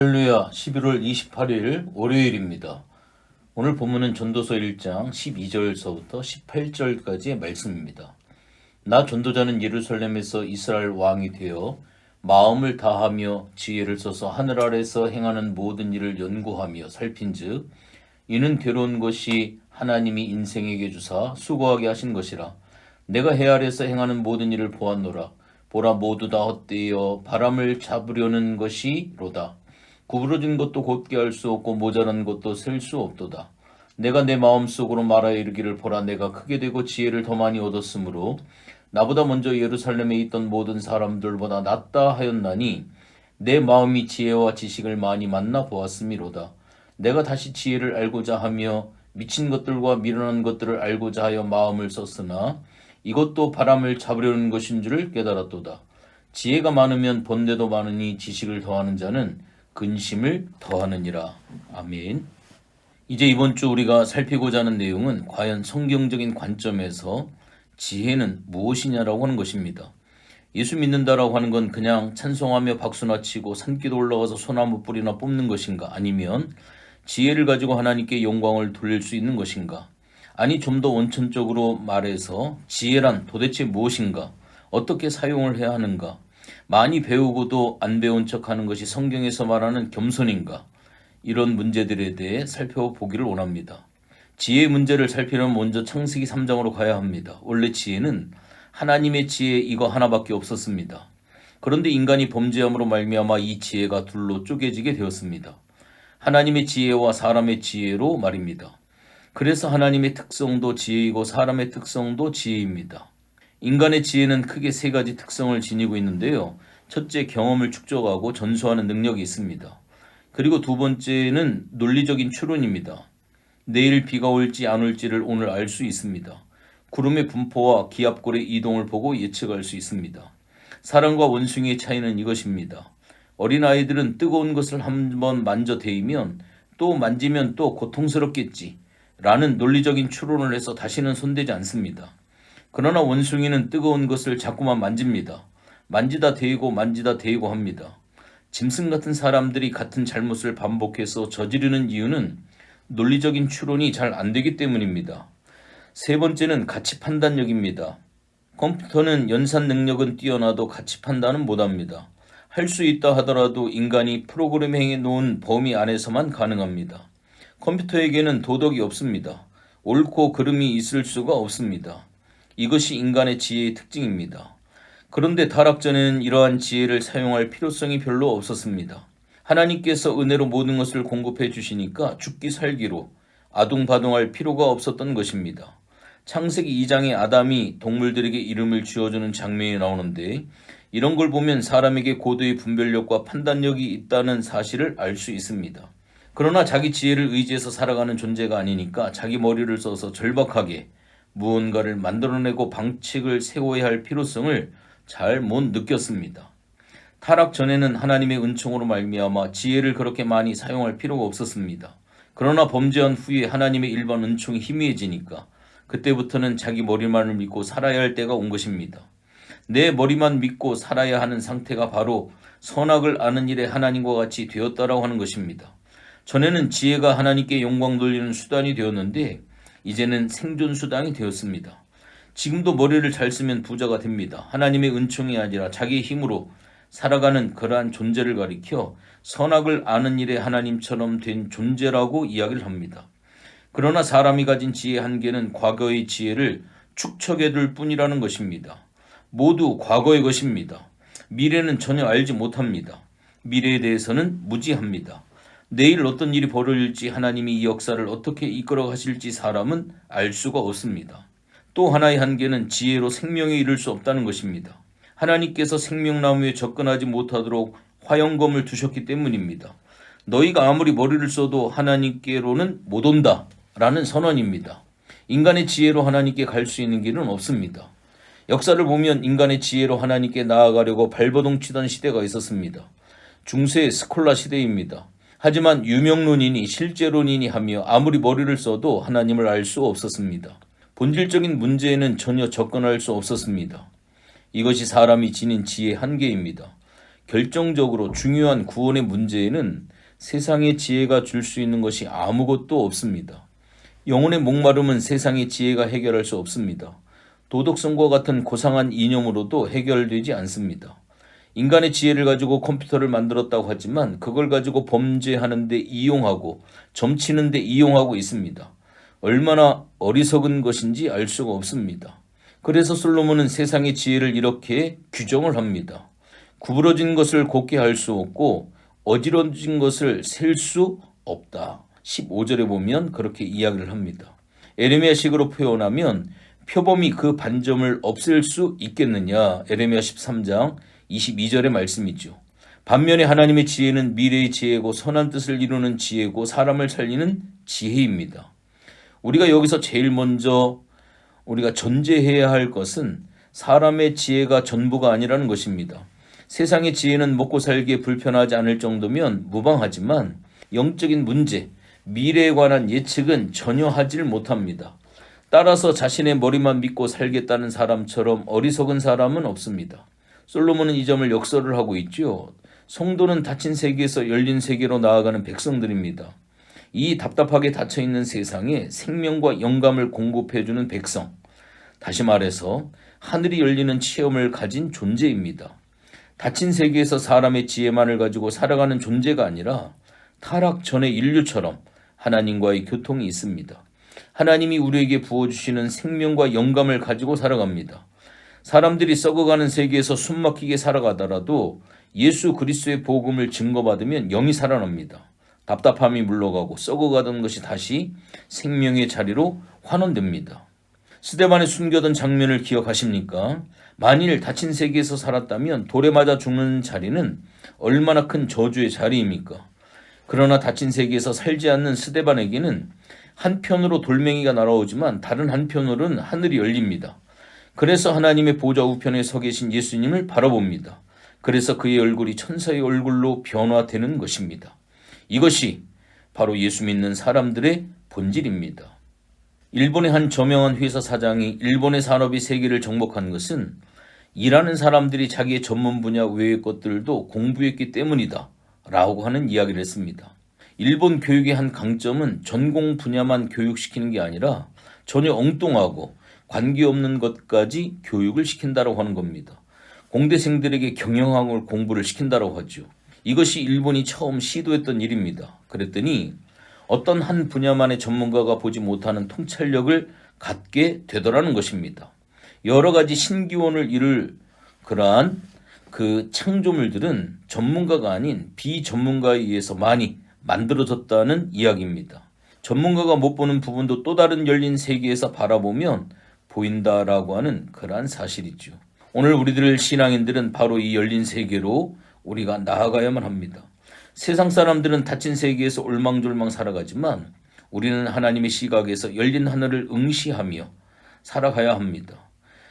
할렐루야. 11월 28일 월요일입니다. 오늘 본문은 전도서 1장 12절서부터 18절까지의 말씀입니다. 나 전도자는 예루살렘에서 이스라엘 왕이 되어 마음을 다하며 지혜를 써서 하늘 아래서 행하는 모든 일을 연구하며 살핀즉 이는 괴로운 것이 하나님이 인생에게 주사 수고하게 하신 것이라. 내가 해 아래서 행하는 모든 일을 보았노라. 보라, 모두 다 헛되어 바람을 잡으려는 것이로다. 구부러진 것도 곧게 할 수 없고 모자란 것도 셀 수 없도다. 내가 내 마음속으로 말하여 이르기를, 보라, 내가 크게 되고 지혜를 더 많이 얻었으므로 나보다 먼저 예루살렘에 있던 모든 사람들보다 낫다 하였나니 내 마음이 지혜와 지식을 많이 만나 보았음이로다. 내가 다시 지혜를 알고자 하며 미친 것들과 미련한 것들을 알고자 하여 마음을 썼으나 이것도 바람을 잡으려는 것인 줄을 깨달았도다. 지혜가 많으면 번뇌도 많으니 지식을 더하는 자는 근심을 더하느니라. 아멘. 이제 이번 주 우리가 살피고자 하는 내용은 과연 성경적인 관점에서 지혜는 무엇이냐라고 하는 것입니다. 예수 믿는다라고 하는 건 그냥 찬송하며 박수나 치고 산기도 올라가서 소나무 뿌리나 뽑는 것인가? 아니면 지혜를 가지고 하나님께 영광을 돌릴 수 있는 것인가? 아니, 좀 더 원천적으로 말해서 지혜란 도대체 무엇인가? 어떻게 사용을 해야 하는가? 많이 배우고도 안 배운 척하는 것이 성경에서 말하는 겸손인가? 이런 문제들에 대해 살펴보기를 원합니다. 지혜의 문제를 살피려면 먼저 창세기 3장으로 가야 합니다. 원래 지혜는 하나님의 지혜 이거 하나밖에 없었습니다. 그런데 인간이 범죄함으로 말미암아 이 지혜가 둘로 쪼개지게 되었습니다. 하나님의 지혜와 사람의 지혜로 말입니다. 그래서 하나님의 특성도 지혜이고 사람의 특성도 지혜입니다. 인간의 지혜는 크게 세 가지 특성을 지니고 있는데요. 첫째, 경험을 축적하고 전수하는 능력이 있습니다. 그리고 두 번째는 논리적인 추론입니다. 내일 비가 올지 안 올지를 오늘 알 수 있습니다. 구름의 분포와 기압골의 이동을 보고 예측할 수 있습니다. 사람과 원숭이의 차이는 이것입니다. 어린아이들은 뜨거운 것을 한번 만져 대이면 또 만지면 또 고통스럽겠지 라는 논리적인 추론을 해서 다시는 손대지 않습니다. 그러나 원숭이는 뜨거운 것을 자꾸만 만집니다. 만지다 대이고 만지다 대이고 합니다. 짐승 같은 사람들이 같은 잘못을 반복해서 저지르는 이유는 논리적인 추론이 잘 안 되기 때문입니다. 세 번째는 가치 판단력입니다. 컴퓨터는 연산 능력은 뛰어나도 가치 판단은 못합니다. 할 수 있다 하더라도 인간이 프로그래밍해 놓은 범위 안에서만 가능합니다. 컴퓨터에게는 도덕이 없습니다. 옳고 그름이 있을 수가 없습니다. 이것이 인간의 지혜의 특징입니다. 그런데 타락 전에는 이러한 지혜를 사용할 필요성이 별로 없었습니다. 하나님께서 은혜로 모든 것을 공급해 주시니까 죽기 살기로 아둥바둥할 필요가 없었던 것입니다. 창세기 2장에 아담이 동물들에게 이름을 지어주는 장면이 나오는데 이런 걸 보면 사람에게 고도의 분별력과 판단력이 있다는 사실을 알 수 있습니다. 그러나 자기 지혜를 의지해서 살아가는 존재가 아니니까 자기 머리를 써서 절박하게 무언가를 만들어내고 방책을 세워야 할 필요성을 잘 못 느꼈습니다. 타락 전에는 하나님의 은총으로 말미암아 지혜를 그렇게 많이 사용할 필요가 없었습니다. 그러나 범죄한 후에 하나님의 일반 은총이 희미해지니까 그때부터는 자기 머리만을 믿고 살아야 할 때가 온 것입니다. 내 머리만 믿고 살아야 하는 상태가 바로 선악을 아는 일에 하나님과 같이 되었다라고 하는 것입니다. 전에는 지혜가 하나님께 영광 돌리는 수단이 되었는데 이제는 생존 수단이 되었습니다. 지금도 머리를 잘 쓰면 부자가 됩니다. 하나님의 은총이 아니라 자기의 힘으로 살아가는 그러한 존재를 가리켜 선악을 아는 일에 하나님처럼 된 존재라고 이야기를 합니다. 그러나 사람이 가진 지혜의 한계는 과거의 지혜를 축적해둘 뿐이라는 것입니다. 모두 과거의 것입니다. 미래는 전혀 알지 못합니다. 미래에 대해서는 무지합니다. 내일 어떤 일이 벌어질지 하나님이 이 역사를 어떻게 이끌어 가실지 사람은 알 수가 없습니다. 또 하나의 한계는 지혜로 생명에 이를 수 없다는 것입니다. 하나님께서 생명나무에 접근하지 못하도록 화영검을 두셨기 때문입니다. 너희가 아무리 머리를 써도 하나님께로는 못 온다 라는 선언입니다. 인간의 지혜로 하나님께 갈 수 있는 길은 없습니다. 역사를 보면 인간의 지혜로 하나님께 나아가려고 발버둥 치던 시대가 있었습니다. 중세 스콜라 시대입니다. 하지만 유명론이니 실제론이니 하며 아무리 머리를 써도 하나님을 알 수 없었습니다. 본질적인 문제에는 전혀 접근할 수 없었습니다. 이것이 사람이 지닌 지혜의 한계입니다. 결정적으로 중요한 구원의 문제에는 세상의 지혜가 줄 수 있는 것이 아무것도 없습니다. 영혼의 목마름은 세상의 지혜가 해결할 수 없습니다. 도덕성과 같은 고상한 이념으로도 해결되지 않습니다. 인간의 지혜를 가지고 컴퓨터를 만들었다고 하지만 그걸 가지고 범죄하는 데 이용하고 점치는 데 이용하고 있습니다. 얼마나 어리석은 것인지 알 수가 없습니다. 그래서 솔로몬은 세상의 지혜를 이렇게 규정을 합니다. 구부러진 것을 곱게 할 수 없고 어지러진 것을 셀 수 없다. 15절에 보면 그렇게 이야기를 합니다. 에레미야식으로 표현하면 표범이 그 반점을 없앨 수 있겠느냐. 에레미야 13장 22절의 말씀이죠. 반면에 하나님의 지혜는 미래의 지혜고 선한 뜻을 이루는 지혜고 사람을 살리는 지혜입니다. 우리가 여기서 제일 먼저 우리가 전제해야 할 것은 사람의 지혜가 전부가 아니라는 것입니다. 세상의 지혜는 먹고 살기에 불편하지 않을 정도면 무방하지만 영적인 문제, 미래에 관한 예측은 전혀 하질 못합니다. 따라서 자신의 머리만 믿고 살겠다는 사람처럼 어리석은 사람은 없습니다. 솔로몬은 이 점을 역설을 하고 있죠. 성도는 닫힌 세계에서 열린 세계로 나아가는 백성들입니다. 이 답답하게 닫혀있는 세상에 생명과 영감을 공급해주는 백성, 다시 말해서 하늘이 열리는 체험을 가진 존재입니다. 닫힌 세계에서 사람의 지혜만을 가지고 살아가는 존재가 아니라 타락 전의 인류처럼 하나님과의 교통이 있습니다. 하나님이 우리에게 부어주시는 생명과 영감을 가지고 살아갑니다. 사람들이 썩어가는 세계에서 숨막히게 살아가더라도 예수 그리스도의 복음을 증거받으면 영이 살아납니다. 답답함이 물러가고 썩어가던 것이 다시 생명의 자리로 환원됩니다. 스데반에 숨겨둔 장면을 기억하십니까? 만일 닫힌 세계에서 살았다면 돌에 맞아 죽는 자리는 얼마나 큰 저주의 자리입니까? 그러나 닫힌 세계에서 살지 않는 스데반에게는 한편으로 돌멩이가 날아오지만 다른 한편으로는 하늘이 열립니다. 그래서 하나님의 보좌 우편에 서 계신 예수님을 바라봅니다. 그래서 그의 얼굴이 천사의 얼굴로 변화되는 것입니다. 이것이 바로 예수 믿는 사람들의 본질입니다. 일본의 한 저명한 회사 사장이 일본의 산업이 세계를 정복한 것은 일하는 사람들이 자기의 전문 분야 외의 것들도 공부했기 때문이다 라고 하는 이야기를 했습니다. 일본 교육의 한 강점은 전공 분야만 교육시키는 게 아니라 전혀 엉뚱하고 관계없는 것까지 교육을 시킨다고 하는 겁니다. 공대생들에게 경영학을 공부를 시킨다고 하죠. 이것이 일본이 처음 시도했던 일입니다. 그랬더니 어떤 한 분야만의 전문가가 보지 못하는 통찰력을 갖게 되더라는 것입니다. 여러 가지 신기원을 이룰 그러한 그 창조물들은 전문가가 아닌 비전문가에 의해서 많이 만들어졌다는 이야기입니다. 전문가가 못 보는 부분도 또 다른 열린 세계에서 바라보면 보인다라고 하는 그러한 사실이죠. 오늘 우리들 신앙인들은 바로 이 열린 세계로 우리가 나아가야만 합니다. 세상 사람들은 닫힌 세계에서 올망졸망 살아가지만 우리는 하나님의 시각에서 열린 하늘을 응시하며 살아가야 합니다.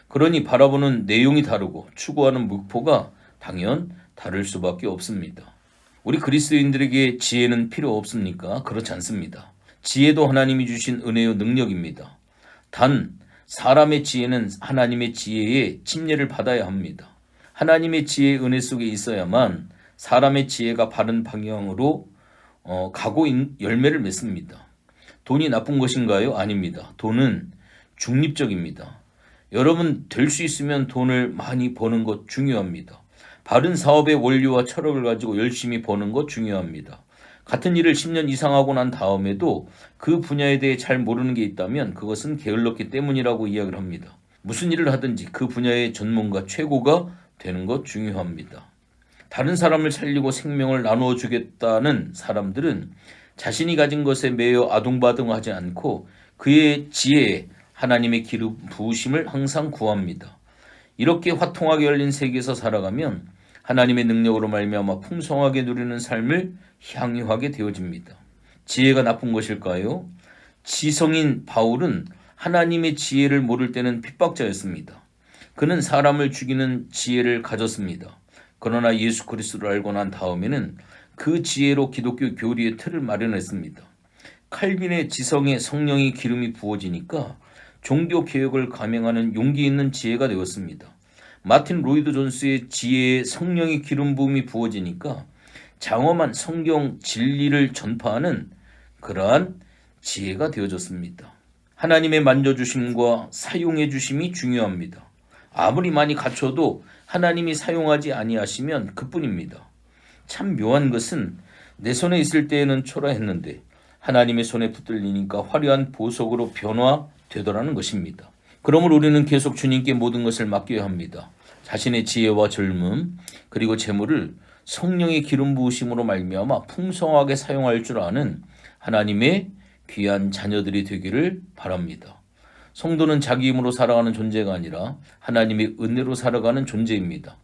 그러니 바라보는 내용이 다르고 추구하는 목표가 당연 다를 수밖에 없습니다. 우리 그리스도인들에게 지혜는 필요 없습니까? 그렇지 않습니다. 지혜도 하나님이 주신 은혜요 능력입니다. 단 사람의 지혜는 하나님의 지혜의 침례를 받아야 합니다. 하나님의 지혜의 은혜 속에 있어야만 사람의 지혜가 바른 방향으로 가고 열매를 맺습니다. 돈이 나쁜 것인가요? 아닙니다. 돈은 중립적입니다. 여러분 될 수 있으면 돈을 많이 버는 것 중요합니다. 바른 사업의 원리와 철학을 가지고 열심히 버는 것 중요합니다. 같은 일을 10년 이상 하고 난 다음에도 그 분야에 대해 잘 모르는 게 있다면 그것은 게을렀기 때문이라고 이야기를 합니다. 무슨 일을 하든지 그 분야의 전문가 최고가 되는 것 중요합니다. 다른 사람을 살리고 생명을 나누어 주겠다는 사람들은 자신이 가진 것에 매여 아둥바둥하지 않고 그의 지혜에 하나님의 기름 부으심을 항상 구합니다. 이렇게 화통하게 열린 세계에서 살아가면 하나님의 능력으로 말미암아 풍성하게 누리는 삶을 향유하게 되어집니다. 지혜가 나쁜 것일까요? 지성인 바울은 하나님의 지혜를 모를 때는 핍박자였습니다. 그는 사람을 죽이는 지혜를 가졌습니다. 그러나 예수 그리스도를 알고 난 다음에는 그 지혜로 기독교 교리의 틀을 마련했습니다. 칼빈의 지성에 성령의 기름이 부어지니까 종교 개혁을 감행하는 용기 있는 지혜가 되었습니다. 마틴 로이드 존스의 지혜에 성령의 기름 부음이 부어지니까 장엄한 성경 진리를 전파하는 그러한 지혜가 되어졌습니다. 하나님의 만져주심과 사용해 주심이 중요합니다. 아무리 많이 갖춰도 하나님이 사용하지 아니하시면 그뿐입니다. 참 묘한 것은 내 손에 있을 때에는 초라했는데 하나님의 손에 붙들리니까 화려한 보석으로 변화되더라는 것입니다. 그러므로 우리는 계속 주님께 모든 것을 맡겨야 합니다. 자신의 지혜와 젊음 그리고 재물을 성령의 기름 부으심으로 말미암아 풍성하게 사용할 줄 아는 하나님의 귀한 자녀들이 되기를 바랍니다. 성도는 자기 힘으로 살아가는 존재가 아니라 하나님의 은혜로 살아가는 존재입니다.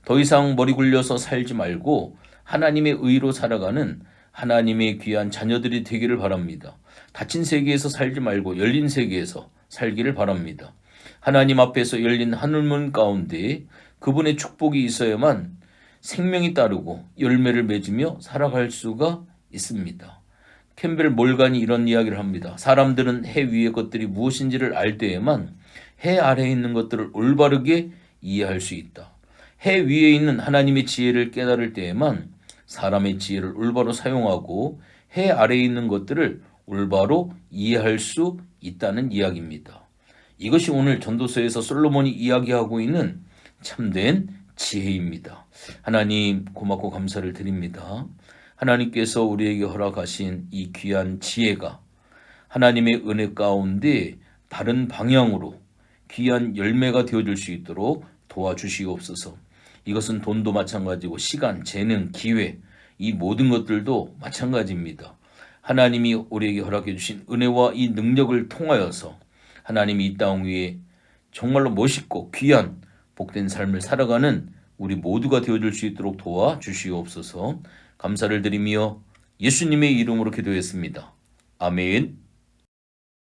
더 이상 머리 굴려서 살지 말고 하나님의 의로 살아가는 하나님의 귀한 자녀들이 되기를 바랍니다. 닫힌 세계에서 살지 말고 열린 세계에서 살기를 바랍니다. 하나님 앞에서 열린 하늘문 가운데 그분의 축복이 있어야만 생명이 따르고 열매를 맺으며 살아갈 수가 있습니다. 캠벨 몰간이 이런 이야기를 합니다. 사람들은 해 위의 것들이 무엇인지를 알 때에만 해 아래에 있는 것들을 올바르게 이해할 수 있다. 해 위에 있는 하나님의 지혜를 깨달을 때에만 사람의 지혜를 올바로 사용하고 해 아래에 있는 것들을 올바로 이해할 수 있다는 이야기입니다. 이것이 오늘 전도서에서 솔로몬이 이야기하고 있는 참된 지혜입니다. 하나님 고맙고 감사를 드립니다. 하나님께서 우리에게 허락하신 이 귀한 지혜가 하나님의 은혜 가운데 바른 방향으로 귀한 열매가 되어줄 수 있도록 도와주시옵소서. 이것은 돈도 마찬가지고 시간, 재능, 기회 이 모든 것들도 마찬가지입니다. 하나님이 우리에게 허락해 주신 은혜와 이 능력을 통하여서 하나님이 이 땅 위에 정말로 멋있고 귀한 복된 삶을 살아가는 우리 모두가 되어줄 수 있도록 도와주시옵소서. 감사를 드리며 예수님의 이름으로 기도했습니다. 아멘.